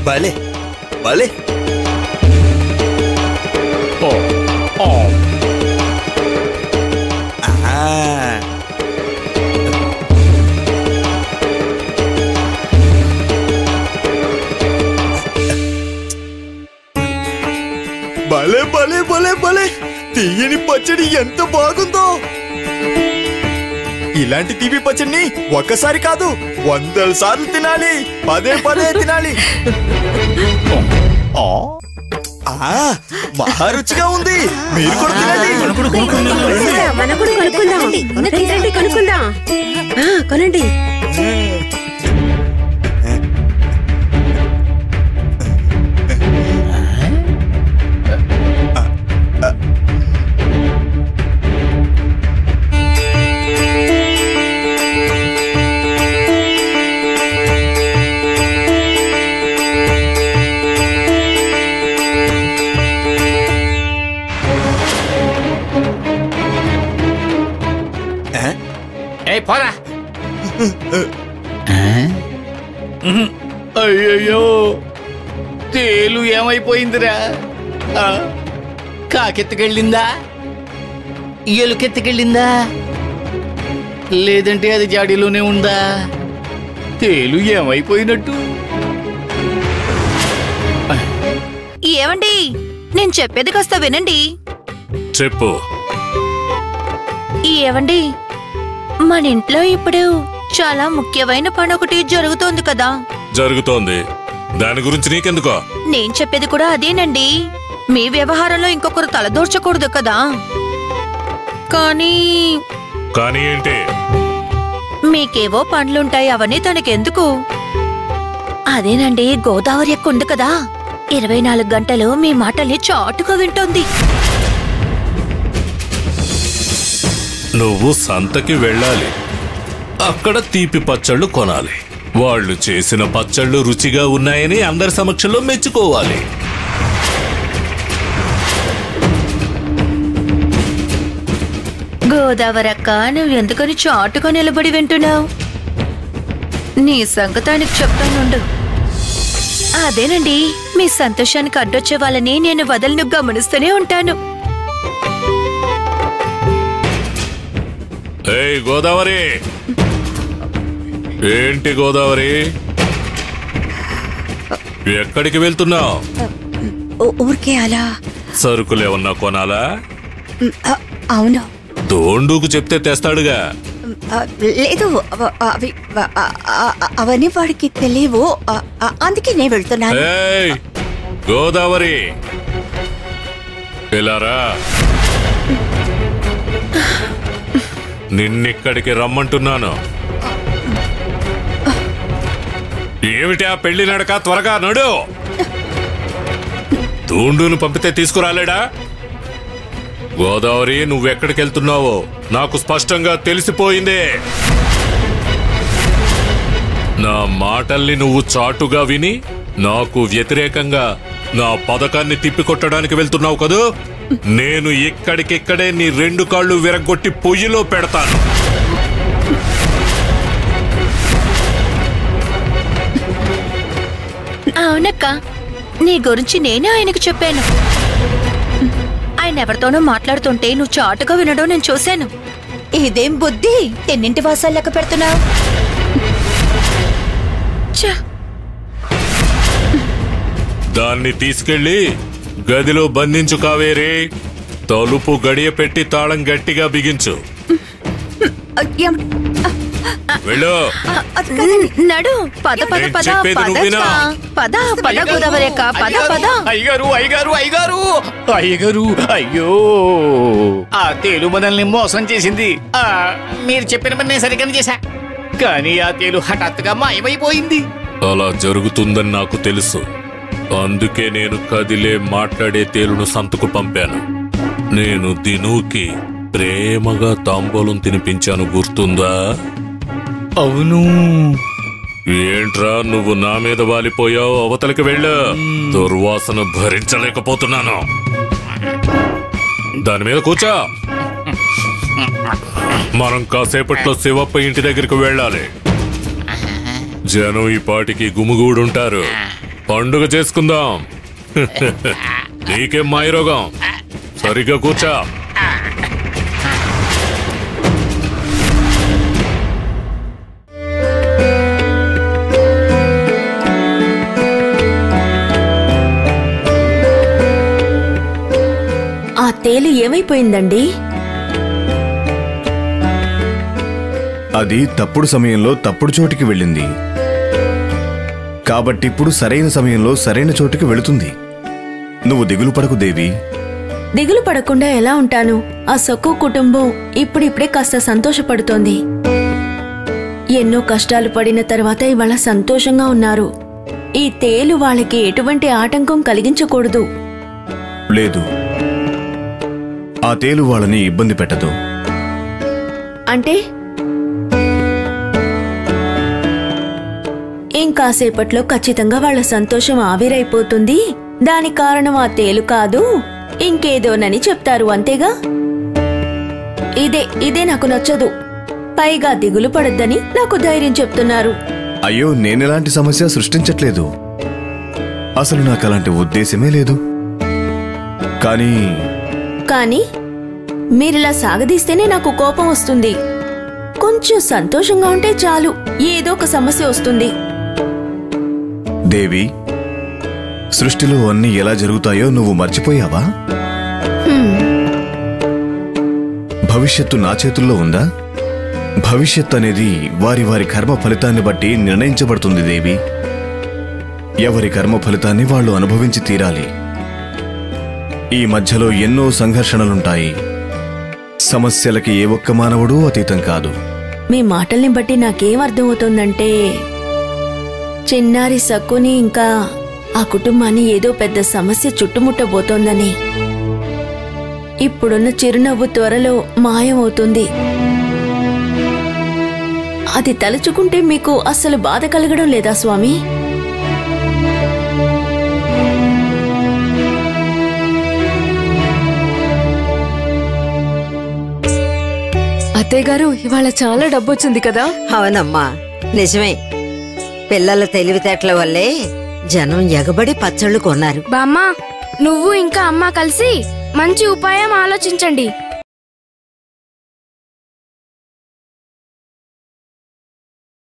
భలే భలే. భలే భలే భలే భలే. తీయని పచ్చడి ఎంత బాగుందో. ఇలాంటి తీపి పచ్చడిని ఒక్కసారి కాదు 100 సార్లు తినాలి. పదే పదే తినాలి. మహా రుచిగా ఉంది. మీరు కూడా తినండి. కొనండి. పోరా. అయ్యయ్యో, తేలు ఏమైపోయిందిరా? కాకెత్తుకెళ్ళిందా, ఎలుకెత్తుకెళ్ళిందా, లేదంటే అది జాడీలోనే ఉందా? తేలు ఏమైపోయినట్టు? ఏమండి, నేను చెప్పేది కాస్త వినండి. చెప్పు. ఏవండి, మన ఇంట్లో ఇప్పుడు చాలా ముఖ్యమైన పని ఒకటి జరుగుతోంది కదా. జరుగుతోంది. దాని గురించి నీకెందుకో? నేను చెప్పేది కూడా అదేనండి. మీ వ్యవహారంలో ఇంకొకరు తలదూర్చకూడదు కదా. కానీ ఏంటి? మీకేవో పనులుంటాయి, అవన్నీ తనకెందుకు? అదేనండి, గోదావరి అక్క ఉంది కదా, 24 గంటలు మీ మాటల్ని చాటుగా వింటోంది. నువ్వు సంతకి వెళ్ళాలి. అక్కడ తీపి పచ్చళ్ళు కొనాలి. వాళ్ళు చేసిన పచ్చళ్ళు రుచిగా ఉన్నాయని అందరి సమక్షంలో మెచ్చుకోవాలి. గోదావరక్క, నువ్వెందుకని చాటుగా నిలబడి వింటున్నావు? నీ సంగతానికి చెప్తానుండు. అదేనండి, మీ సంతోషానికి అడ్డొచ్చే వాళ్ళని నేను వదలను, గమనిస్తూనే ఉంటాను. ఏయ్ గోదావరి! ఏంటి గోదావరి, ఎక్కడికి వెళ్తున్నావు? ఊరికే అలా. సరుకులేమన్నా కొనాలా? అవును. తోండుకు చెప్తే తెస్తాడుగా. లేదు, అవన్నీ వాడికి తెలియవు, అందుకే నేను వెళ్తున్నాను. ఏయ్ గోదావరి, ఇలారా. నిన్నిక్కడికి రమ్మంటున్నాను. ఏమిటి ఆ పెళ్లి నడక? త్వరగా నడు. తూండును పంపితే తీసుకురాలేడా? గోదావరి, నువ్వెక్కడికి వెళ్తున్నావో నాకు స్పష్టంగా తెలిసిపోయింది. నా మాటల్ని నువ్వు చాటుగా విని నాకు వ్యతిరేకంగా నా పథకాన్ని తిప్పికొట్టడానికి వెళ్తున్నావు కదూ? నేను ఇక్కడికిక్కడే నీ 2 కాళ్ళు విరగొట్టి పొయ్యిలో పెడతాను. అవునక్క, నీ గురించి నేనే ఆయనకు చెప్పాను. ఆయన ఎవరితోనో మాట్లాడుతుంటే నువ్వు చాటుగా వినడం నేను చూశాను. ఇదేం బుద్ధి, ఎన్నింటి వాసాలు లెక్క పెడుతున్నావు? దాన్ని తీసుకెళ్లి గదిలో బంధించు కావేరి. తలుపు గడియ పెట్టి తాళం గట్టిగా బిగించు. వెళ్ళు. నడు. పద పద పద పద పద గోదావరి అక్క, పద పద. అయ్యగారు అయ్యగారు అయ్యగారు అయ్యగారు, అయ్యో, ఆ తేలు మనల్ని మోసం చేసింది. మీరు చెప్పిన పని నేను సరిగ్గా చేశా, కానీ ఆ తేలు హఠాత్తుగా మాయమైపోయింది. అలా జరుగుతుందని నాకు తెలుసు. అందుకే నేను కదిలే మాట్లాడే తేలును సంతకు పంపాను. నేను దినుకి ప్రేమగా తాంబూలం తినిపించాను, గుర్తుందా? అవును. ఏంట్రా నువ్వు నా మీద వాలిపోయావు? అవతలకి వెళ్ళు. దుర్వాసన భరించలేకపోతున్నాను. దాని మీద కూర్చో. మనం కాసేపట్లో శివప్ప ఇంటి దగ్గరికి వెళ్ళాలి. జనం ఈ పాటికి గుమిగూడుంటారు. పండుగ చేసుకుందాం. నీకేం మాయరోగం? సరిగ్గా కూర్చో. ఆ తేలు ఏమైపోయిందండి? అది తప్పుడు సమయంలో తప్పుడు చోటికి వెళ్ళింది. కాబట్టి ఇప్పుడు సరైన సమయంలో సరైన చోటుకి వెళుతుంది. నువ్వు దిగులు పడకు దేవి. దిగులు పడకుండా ఎలా ఉంటాను? ఆ సొక్కు కుటుంబం ఇప్పుడిప్పుడే కాస్త సంతోషపడుతోంది. ఎన్నో కష్టాలు పడిన తర్వాత ఇవాళ సంతోషంగా ఉన్నారు. ఈ తేలు వాళ్ళకి ఎటువంటి ఆటంకం కలిగించకూడదు. లేదు, ఆ తేలు వాళ్ళని ఇబ్బంది పెట్టదు. అంటే ఇంకాసేపట్లో ఖచ్చితంగా వాళ్ళ సంతోషం ఆవిరైపోతుంది. దాని కారణం ఆ తేలు కాదు, ఇంకేదోనని చెప్తారు. అంతేగా? ఇదే నాకు నచ్చదు. పైగా దిగులు పడొద్దని నాకు ధైర్యం చెప్తున్నారు. అయ్యో, నేనెలాంటి సమస్య సృష్టించట్లేదు. అసలు నాకు అలాంటి ఉద్దేశమే లేదు. కానీ మీరిలా సాగదీస్తేనే నాకు కోపం వస్తుంది. కొంచెం సంతోషంగా ఉంటే చాలు, ఏదో ఒక సమస్య వస్తుంది. దేవి, సృష్టిలో అన్నీ ఎలా జరుగుతాయో నువ్వు మర్చిపోయావా? భవిష్యత్తు నా చేతుల్లో ఉందా? భవిష్యత్ అనేది వారి వారి కర్మ ఫలితాన్ని బట్టి నిర్ణయించబడుతుంది దేవి. ఎవరి కర్మ ఫలితాన్ని వాళ్ళు అనుభవించి తీరాలి. ఈ మధ్యలో ఎన్నో సంఘర్షణలుంటాయి. సమస్యలకి ఏ ఒక్క మానవుడు అతీతం కాదు. మీ మాటల్ని బట్టి నాకేం అర్థమవుతోందంటే చిన్నారి సక్కుని ఇంకా ఆ కుటుంబాన్ని ఏదో పెద్ద సమస్య చుట్టుముట్టబోతోందని. ఇప్పుడున్న చిరునవ్వు త్వరలో మాయమవుతుంది. అది తలుచుకుంటే మీకు అస్సలు బాధ కలగడం లేదా స్వామి? అత్తయ్యగారు, ఇవాళ చాలా డబ్బొచ్చింది కదా? అవునమ్మా, నిజమే. పిల్లల తెలివితేటల వల్లే జనం ఎగబడి పచ్చళ్ళు కొన్నారు. బామ్మ, నువ్వు ఇంకా అమ్మ కలిసి మంచి ఉపాయం ఆలోచించండి.